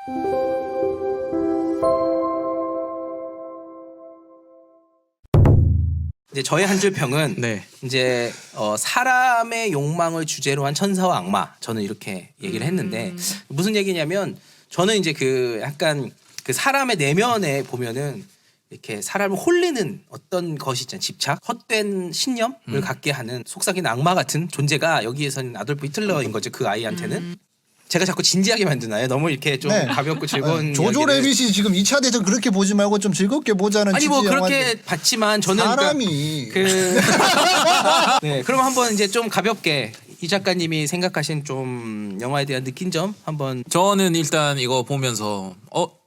이제 저의 한 줄 평은 네. 이제 사람의 욕망을 주제로 한 천사와 악마, 저는 이렇게 얘기를 했는데 무슨 얘기냐면 저는 이제 그 약간 그 사람의 내면에 보면은 이렇게 사람을 홀리는 어떤 것이 있잖아요. 집착, 헛된 신념을 갖게 하는 속삭이는 악마 같은 존재가 여기에서는 아돌프 히틀러인 거죠. 그 아이한테는. 제가 자꾸 진지하게 만드나요? 너무 이렇게 좀 네. 가볍고 즐거운 조조 이야기를. 레빗이 지금 2차 대전 그렇게 보지 말고 좀 즐겁게 보자는 아니 뭐 취지의 그렇게 영화인데 봤지만 저는 사람이 네, 그럼 한번 이제 좀 가볍게 이 작가님이 생각하신 좀 영화에 대한 느낀 점 한번. 저는 일단 이거 보면서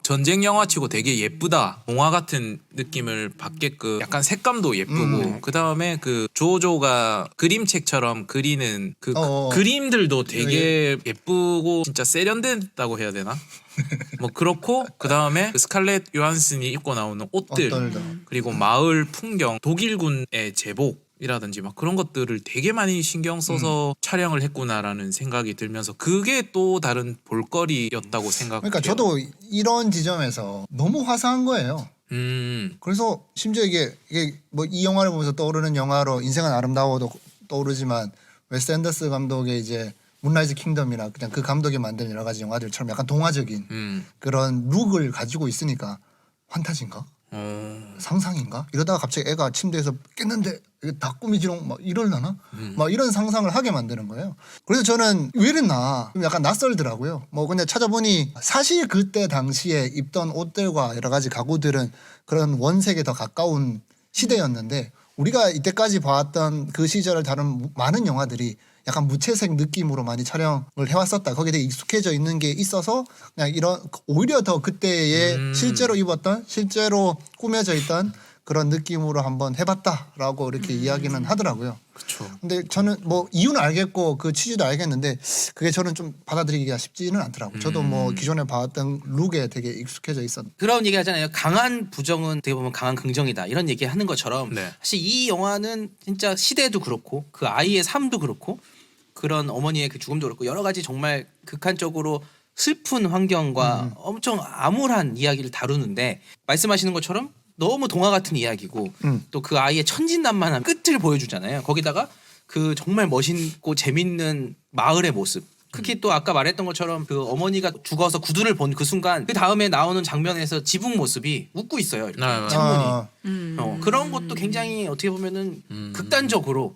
전쟁 영화치고 되게 예쁘다, 동화 같은 느낌을 받게끔 약간 색감도 예쁘고 그 다음에 그 조조가 그림책처럼 그리는 그 그림들도 되게 예쁘고 진짜 세련됐다고 해야 되나? 뭐 그렇고 그 다음에 그 스칼렛 요한슨이 입고 나오는 옷들 그리고 마을 풍경, 독일군의 제복 이라든지 막 그런 것들을 되게 많이 신경 써서 촬영을 했구나라는 생각이 들면서 그게 또 다른 볼거리였다고 생각해요. 그러니까 저도 이런 지점에서 너무 화사한 거예요. 그래서 심지어 이게 뭐 이 영화를 보면서 떠오르는 영화로 인생은 아름다워도 떠오르지만 웨스 앤더스 감독의 이제 문라이즈 킹덤이나 그냥 그 감독이 만든 여러 가지 영화들처럼 약간 동화적인 그런 룩을 가지고 있으니까 환타지인가? 상상인가? 이러다가 갑자기 애가 침대에서 깼는데 이게 다 꿈이지롱 막 이럴라나? 막 이런 상상을 하게 만드는 거예요. 그래서 저는 왜 이랬나 좀 약간 낯설더라고요. 뭐 근데 찾아보니 사실 그때 당시에 입던 옷들과 여러 가지 가구들은 그런 원색에 더 가까운 시대였는데 우리가 이때까지 봐왔던 그 시절을 다룬 많은 영화들이 약간 무채색 느낌으로 많이 촬영을 해왔었다. 거기에 되게 익숙해져 있는 게 있어서 그냥 이런 오히려 더 그때의 실제로 입었던 실제로 꾸며져 있던 그런 느낌으로 한번 해봤다라고 이렇게 이야기는 하더라고요. 그렇죠. 근데 저는 뭐 이유는 알겠고 그 취지도 알겠는데 그게 저는 좀 받아들이기가 쉽지는 않더라고요. 저도 뭐 기존에 봐왔던 룩에 되게 익숙해져 있었는데 그런 얘기 하잖아요. 강한 부정은 어떻게 보면 강한 긍정이다. 이런 얘기 하는 것처럼 네. 사실 이 영화는 진짜 시대도 그렇고 그 아이의 삶도 그렇고 그런 어머니의 그 죽음도 그렇고 여러 가지 정말 극한적으로 슬픈 환경과 엄청 암울한 이야기를 다루는데 말씀하시는 것처럼 너무 동화 같은 이야기고 또 그 아이의 천진난만한 끝을 보여주잖아요. 거기다가 그 정말 멋있고 재밌는 마을의 모습. 특히 또 아까 말했던 것처럼 그 어머니가 죽어서 구두를 본 그 순간 그 다음에 나오는 장면에서 지붕 모습이 웃고 있어요. 이렇게 창문이. 그런 것도 굉장히 어떻게 보면은 극단적으로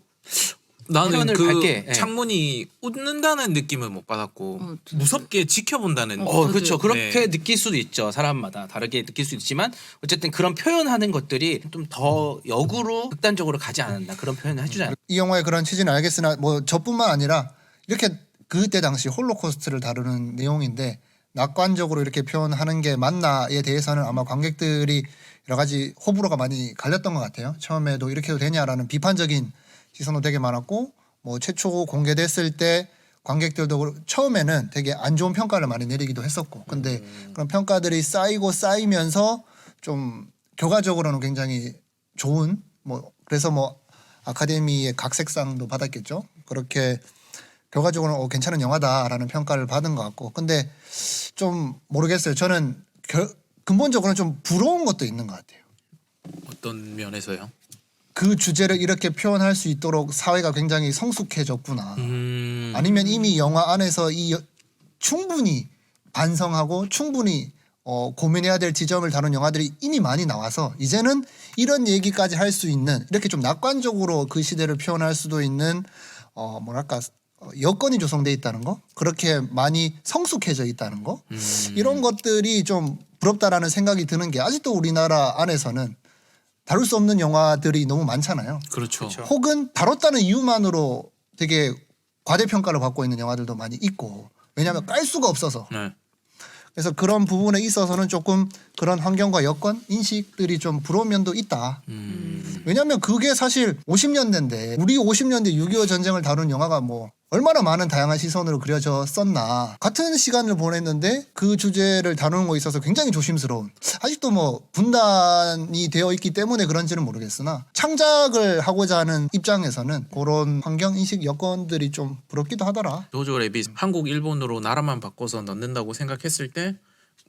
나는 표현을 그 밝게, 창문이 웃는다는 느낌을 못 받았고 무섭게 지켜본다는 그렇죠. 그렇게 네. 느낄 수도 있죠. 사람마다 다르게 느낄 수 있지만 어쨌든 그런 표현하는 것들이 좀 더 역으로 극단적으로 가지 않았나 그런 표현을 해주잖아요. 이 영화의 그런 취지는 알겠으나 뭐 저뿐만 아니라 이렇게 그때 당시 홀로코스트를 다루는 내용인데 낙관적으로 이렇게 표현하는 게 맞나에 대해서는 아마 관객들이 여러 가지 호불호가 많이 갈렸던 것 같아요. 처음에도 이렇게 해도 되냐라는 비판적인 시선도 되게 많았고 뭐 최초 공개됐을 때 관객들도 처음에는 되게 안 좋은 평가를 많이 내리기도 했었고 근데 그런 평가들이 쌓이고 쌓이면서 좀 결과적으로는 굉장히 좋은 뭐 그래서 뭐 아카데미의 각색상도 받았겠죠. 그렇게 결과적으로는 괜찮은 영화다라는 평가를 받은 것 같고 근데 좀 모르겠어요. 저는 근본적으로는 좀 부러운 것도 있는 것 같아요. 어떤 면에서요? 그 주제를 이렇게 표현할 수 있도록 사회가 굉장히 성숙해졌구나. 아니면 이미 영화 안에서 충분히 반성하고 충분히 고민해야 될 지점을 다룬 영화들이 이미 많이 나와서 이제는 이런 얘기까지 할 수 있는 이렇게 좀 낙관적으로 그 시대를 표현할 수도 있는 뭐랄까 여건이 조성돼 있다는 거 그렇게 많이 성숙해져 있다는 거 이런 것들이 좀 부럽다라는 생각이 드는 게 아직도 우리나라 안에서는 다룰 수 없는 영화들이 너무 많잖아요. 그렇죠. 혹은 다뤘다는 이유만으로 되게 과대평가를 받고 있는 영화들도 많이 있고 왜냐하면 깔 수가 없어서 네. 그래서 그런 부분에 있어서는 조금 그런 환경과 여건 인식들이 좀 부러운 면도 있다. 왜냐하면 그게 사실 50년대인데 우리 50년대 6.25 전쟁을 다룬 영화가 뭐 얼마나 많은 다양한 시선으로 그려졌었나. 같은 시간을 보냈는데 그 주제를 다루는 거에 있어서 굉장히 조심스러운 아직도 뭐 분단이 되어 있기 때문에 그런지는 모르겠으나 창작을 하고자 하는 입장에서는 그런 환경 인식 여건들이 좀 부럽기도 하더라. 조조 레빗 한국 일본으로 나라만 바꿔서 넣는다고 생각했을 때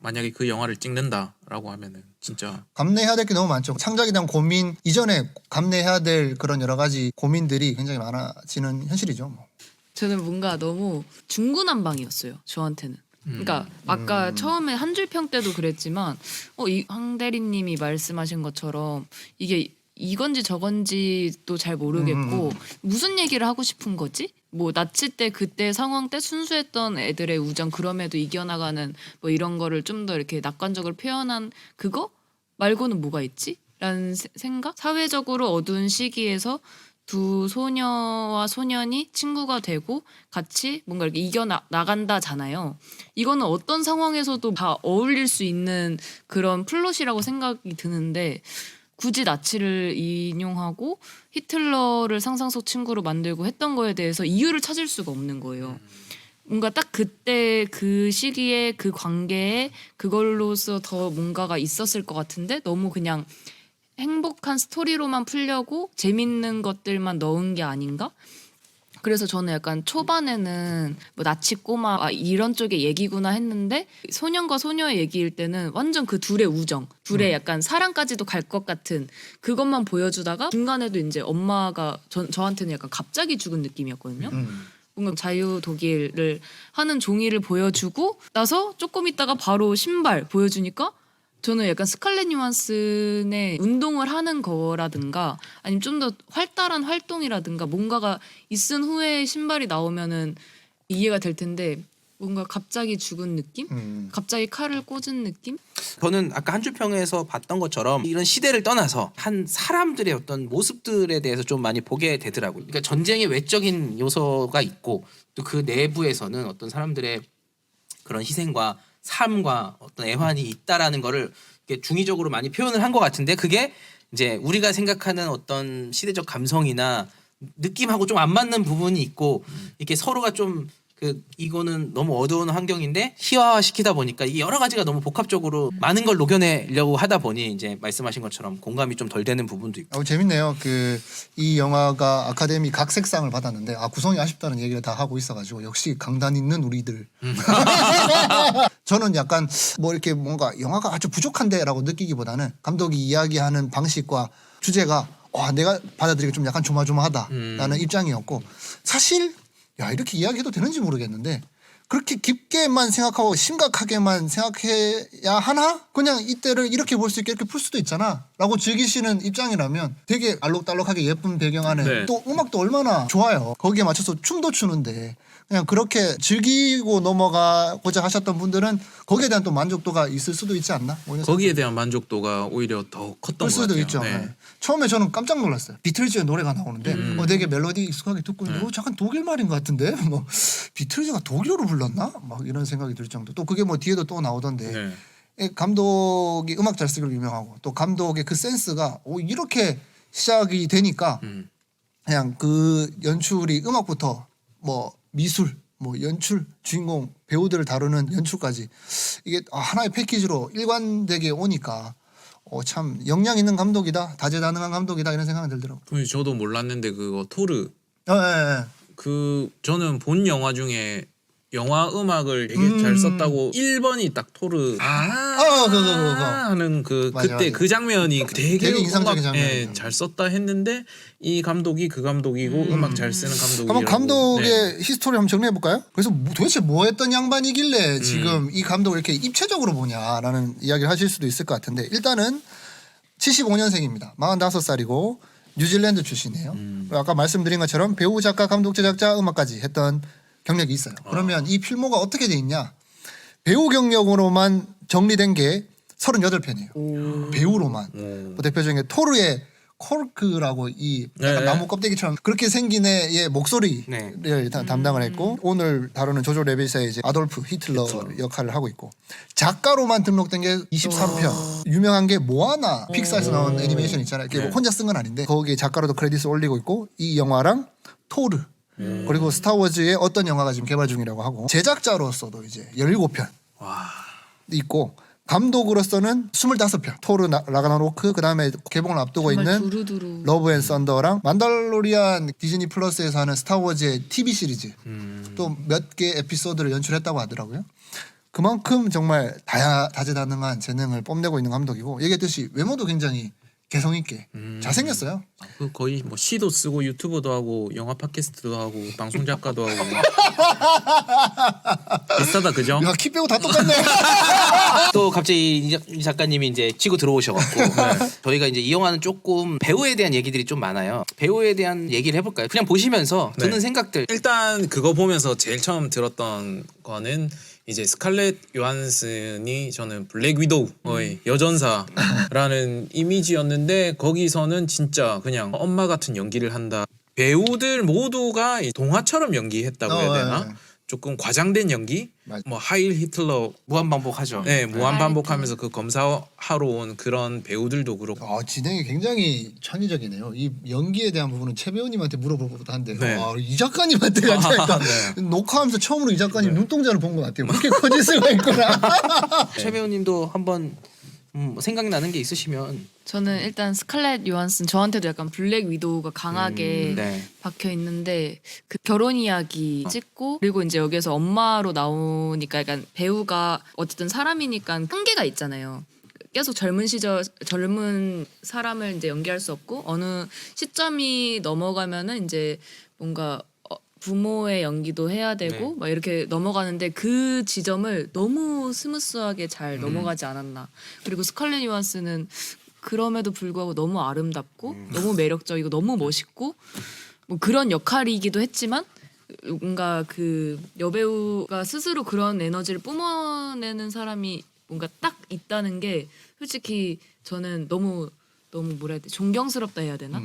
만약에 그 영화를 찍는다라고 하면은 진짜 감내해야 될 게 너무 많죠. 창작에 대한 고민 이전에 감내해야 될 그런 여러 가지 고민들이 굉장히 많아지는 현실이죠. 뭐. 저는 뭔가 너무 중구난방이었어요. 저한테는. 그러니까 아까 처음에 한 줄 평 때도 그랬지만 이 황 대리님이 말씀하신 것처럼 이게 이건지 저건지도 잘 모르겠고 무슨 얘기를 하고 싶은 거지? 뭐 나치 때 그때 상황 때 순수했던 애들의 우정 그럼에도 이겨나가는 뭐 이런 거를 좀 더 이렇게 낙관적으로 표현한 그거 말고는 뭐가 있지? 라는 생각? 사회적으로 어두운 시기에서 두 소녀와 소년이 친구가 되고 같이 뭔가 이렇게 이겨나간다잖아요. 이거는 어떤 상황에서도 다 어울릴 수 있는 그런 플롯이라고 생각이 드는데 굳이 나치를 인용하고 히틀러를 상상 속 친구로 만들고 했던 거에 대해서 이유를 찾을 수가 없는 거예요. 뭔가 딱 그때 그 시기에 그 관계에 그걸로서 더 뭔가가 있었을 것 같은데 너무 그냥 행복한 스토리로만 풀려고 재밌는 것들만 넣은 게 아닌가? 그래서 저는 약간 초반에는 뭐 나치 꼬마 이런 쪽의 얘기구나 했는데 소년과 소녀의 얘기일 때는 완전 그 둘의 우정, 둘의 약간 사랑까지도 갈 것 같은 그것만 보여주다가 중간에도 이제 엄마가 저한테는 약간 갑자기 죽은 느낌이었거든요. 뭔가 자유 독일을 하는 종이를 보여주고 나서 조금 있다가 바로 신발 보여주니까 저는 약간 스칼렛 요한슨의 운동을 하는 거라든가 아니면 좀 더 활달한 활동이라든가 뭔가가 있은 후에 신발이 나오면은 이해가 될 텐데 뭔가 갑자기 죽은 느낌? 갑자기 칼을 꽂은 느낌? 저는 아까 한 줄 평에서 봤던 것처럼 이런 시대를 떠나서 한 사람들의 어떤 모습들에 대해서 좀 많이 보게 되더라고요. 그러니까 전쟁의 외적인 요소가 있고 또 그 내부에서는 어떤 사람들의 그런 희생과 삶과 어떤 애환이 있다라는 거를 중의적으로 많이 표현을 한 것 같은데 그게 이제 우리가 생각하는 어떤 시대적 감성이나 느낌하고 좀 안 맞는 부분이 있고 이렇게 서로가 좀 이거는 너무 어두운 환경인데 희화화시키다 보니까 이게 여러 가지가 너무 복합적으로 많은 걸 녹여내려고 하다 보니 이제 말씀하신 것처럼 공감이 좀 덜 되는 부분도 있고. 재밌네요. 이 영화가 아카데미 각색상을 받았는데 구성이 아쉽다는 얘기를 다 하고 있어가지고 역시 강단 있는 우리들. 저는 약간 뭐 이렇게 뭔가 영화가 아주 부족한데라고 느끼기보다는 감독이 이야기하는 방식과 주제가 내가 받아들이기 좀 약간 조마조마하다라는 입장이었고 사실 이렇게 이야기해도 되는지 모르겠는데 그렇게 깊게만 생각하고 심각하게만 생각해야 하나? 그냥 이때를 이렇게 볼 수 있게 이렇게 풀 수도 있잖아 라고 즐기시는 입장이라면 되게 알록달록하게 예쁜 배경 안에 네. 또 음악도 얼마나 좋아요. 거기에 맞춰서 춤도 추는데 그냥 그렇게 즐기고 넘어가고자 하셨던 분들은 거기에 대한 또 만족도가 있을 수도 있지 않나? 거기에 대한 만족도가 오히려 더 컸던 것 수도 같아요. 있죠. 네. 네. 처음에 저는 깜짝 놀랐어요. 비틀즈의 노래가 나오는데 되게 멜로디 익숙하게 듣고 있는데 잠깐 독일 말인 것 같은데 뭐 비틀즈가 독일어로 불렀나? 막 이런 생각이 들 정도. 또 그게 뭐 뒤에도 또 나오던데 감독이 음악 잘 쓰기로 유명하고 또 감독의 그 센스가 이렇게 시작이 되니까 그냥 그 연출이 음악부터 뭐 미술 뭐 연출 주인공 배우들을 다루는 연출까지 이게 하나의 패키지로 일관되게 오니까 참 역량 있는 감독이다 다재다능한 감독이다 이런 생각이 들더라고요. 저도 몰랐는데 그거 토르 예. 그 저는 본 영화 중에 영화 음악을 되게 잘 썼다고 1번이 딱 토르 그거. 하는 맞아, 그때 맞아. 그 장면이 되게 인상적인 장면이에요. 잘 썼다 했는데 이 감독이 그 감독이고 음악 잘 쓰는 감독이라고. 한번 감독의 네. 히스토리 한번 정리해 볼까요? 그래서 도대체 뭐 했던 양반이길래 지금 이 감독을 이렇게 입체적으로 보냐라는 이야기를 하실 수도 있을 것 같은데 일단은 75년생입니다. 45살이고 뉴질랜드 출신이에요. 그리고 아까 말씀드린 것처럼 배우, 작가, 감독, 제작자, 음악까지 했던 경력이 있어요. 그러면 이 필모가 어떻게 돼 있냐? 배우 경력으로만 정리된 게 38편이에요. 배우로만. 뭐 대표적인 게 토르의 콜크라고 이 약간 나무 껍데기처럼 그렇게 생긴 애의 목소리를 담당을 했고 오늘 다루는 조조 레빗의 이제 아돌프 히틀러 역할을 하고 있고 작가로만 등록된 게 23편. 유명한 게 모아나 픽사에서 나온 애니메이션 있잖아요. 이게 뭐 혼자 쓴 건 아닌데 거기에 작가로도 크레딧을 올리고 있고 이 영화랑 토르 그리고 스타워즈의 어떤 영화가 지금 개발 중이라고 하고 제작자로서도 이제 17편 있고 감독으로서는 25편 토르 라그나로크 그다음에 개봉을 앞두고 있는 두루두루. 러브 앤 썬더랑 만달로리안 디즈니 플러스에서 하는 스타워즈의 TV 시리즈 또 몇 개 에피소드를 연출했다고 하더라고요. 그만큼 정말 다재다능한 재능을 뽐내고 있는 감독이고 얘기했듯이 외모도 굉장히 개성 있게 잘생겼어요. 그 거의 뭐 시도 쓰고 유튜버도 하고 영화 팟캐스트도 하고 방송 작가도 하고 비슷하다 그죠? 야, 키 빼고 다 똑같네. 또 갑자기 이 작가님이 이제 치고 들어오셔갖고 저희가 이제 이 영화는 조금 배우에 대한 얘기들이 좀 많아요. 배우에 대한 얘기를 해볼까요? 그냥 보시면서 드는 네. 생각들. 일단 그거 보면서 제일 처음 들었던 거는 이제 스칼렛 요한슨이 저는 블랙 위도우의 여전사라는 이미지였는데 거기서는 진짜 그냥 엄마 같은 연기를 한다. 배우들 모두가 이 동화처럼 연기했다고 해야 되나? 예. 조금 과장된 연기? 맞아. 뭐 하일 히틀러 무한반복하죠. 네, 무한 반복하면서 그 검사하러 온 그런 배우들도 그렇고 진행이 굉장히 천의적이네요. 이 연기에 대한 부분은 최 배우님한테 물어볼 법도 한데 네. 이 작가님한테 가니까 녹화하면서 처음으로 이 작가님 눈동자를 본 것 같아요. 그렇게 커질 수가 있구나. 최 배우님도 한번 생각나는 게 있으시면 저는 일단 스칼렛 요한슨 저한테도 약간 블랙 위도우가 강하게 네. 박혀 있는데 그 결혼 이야기 찍고 그리고 이제 여기서 엄마로 나오니까 약간 배우가 어쨌든 사람이니까 한계가 있잖아요. 계속 젊은 사람을 이제 연기할 수 없고 어느 시점이 넘어가면은 이제 뭔가 부모의 연기도 해야 되고 네. 막 이렇게 넘어가는데 그 지점을 너무 스무스하게 잘 넘어가지 않았나. 그리고 스칼렛 요한슨은 그럼에도 불구하고 너무 아름답고 너무 매력적이고 너무 멋있고 뭐 그런 역할이기도 했지만 뭔가 그 여배우가 스스로 그런 에너지를 뿜어내는 사람이 뭔가 딱 있다는 게 솔직히 저는 너무 뭐라 해야 돼 존경스럽다 해야 되나?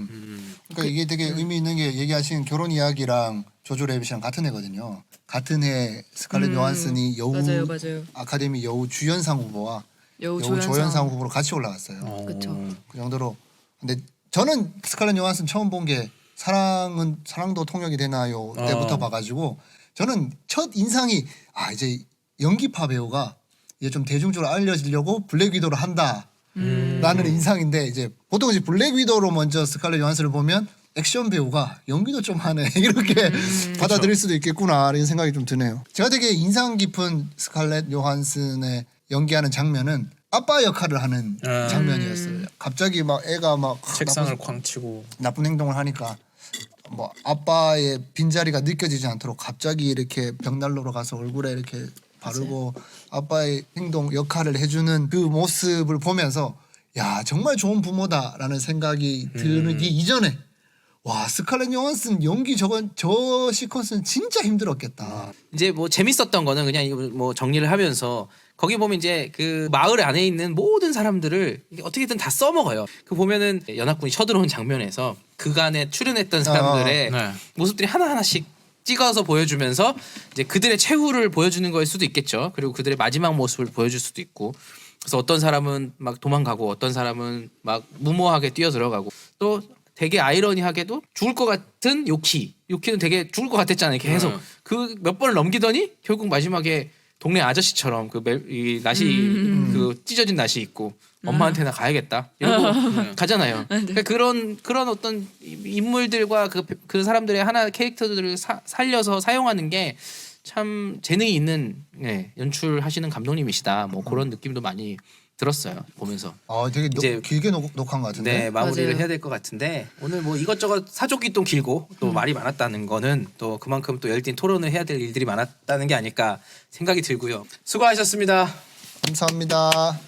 그러니까 이게 되게 의미 있는 게 얘기하신 결혼 이야기랑 조조 레빗이랑 같은 해거든요. 같은 해 스칼렛 요한슨이 여우 맞아요. 아카데미 여우 주연상 후보와 여우 조연상 후보로 같이 올라갔어요. 그쵸. 그 정도로. 근데 저는 스칼렛 요한슨 처음 본 게 사랑도 통역이 되나요 때부터 봐가지고 저는 첫 인상이 이제 연기파 배우가 이제 좀 대중적으로 알려지려고 블랙 위도를 한다. 라는 인상인데 이제 보통 이제 블랙 위도로 먼저 스칼렛 요한슨을 보면 액션 배우가 연기도 좀 하네 이렇게 받아들일 수도 있겠구나 이런 생각이 좀 드네요. 제가 되게 인상 깊은 스칼렛 요한슨의 연기하는 장면은 아빠 역할을 하는 장면이었어요. 갑자기 막 애가 막 책상을 쾅 치고 나쁜 행동을 하니까 뭐 아빠의 빈자리가 느껴지지 않도록 갑자기 이렇게 벽난로로 가서 얼굴에 이렇게 바르고 아빠의 행동 역할을 해주는 그 모습을 보면서 야 정말 좋은 부모다라는 생각이 들기 이전에 와 스칼렛 요한슨 연기 저 시퀀스는 진짜 힘들었겠다. 이제 뭐 재밌었던 거는 그냥 이거 뭐 정리를 하면서 거기 보면 이제 그 마을 안에 있는 모든 사람들을 어떻게든 다 써먹어요. 그 보면은 연합군이 쳐들어온 장면에서 그간에 출연했던 사람들의 네. 모습들이 하나하나씩 찍어서 보여주면서 이제 그들의 최후를 보여주는 거일 수도 있겠죠. 그리고 그들의 마지막 모습을 보여줄 수도 있고. 그래서 어떤 사람은 막 도망가고 어떤 사람은 막 무모하게 뛰어들어가고 또 되게 아이러니하게도 죽을 것 같은 요키는 되게 죽을 것 같았잖아요. 계속 그 몇 번을 넘기더니 결국 마지막에 동네 아저씨처럼 이 낫이 그 찢어진 낫이 있고 엄마한테나 가야겠다 이러고 가잖아요. 그러니까 그런 어떤 인물들과 그 사람들의 하나 캐릭터들을 살려서 사용하는 게 참 재능이 있는 연출하시는 감독님이시다. 뭐 그런 느낌도 많이 들었어요 보면서. 되게 이제 길게 녹한 것 같은데. 네 마무리를 맞아요. 해야 될 것 같은데 오늘 뭐 이것저것 사족이 또 길고 또 말이 많았다는 거는 또 그만큼 또 열띤 토론을 해야 될 일들이 많았다는 게 아닐까 생각이 들고요. 수고하셨습니다. 감사합니다.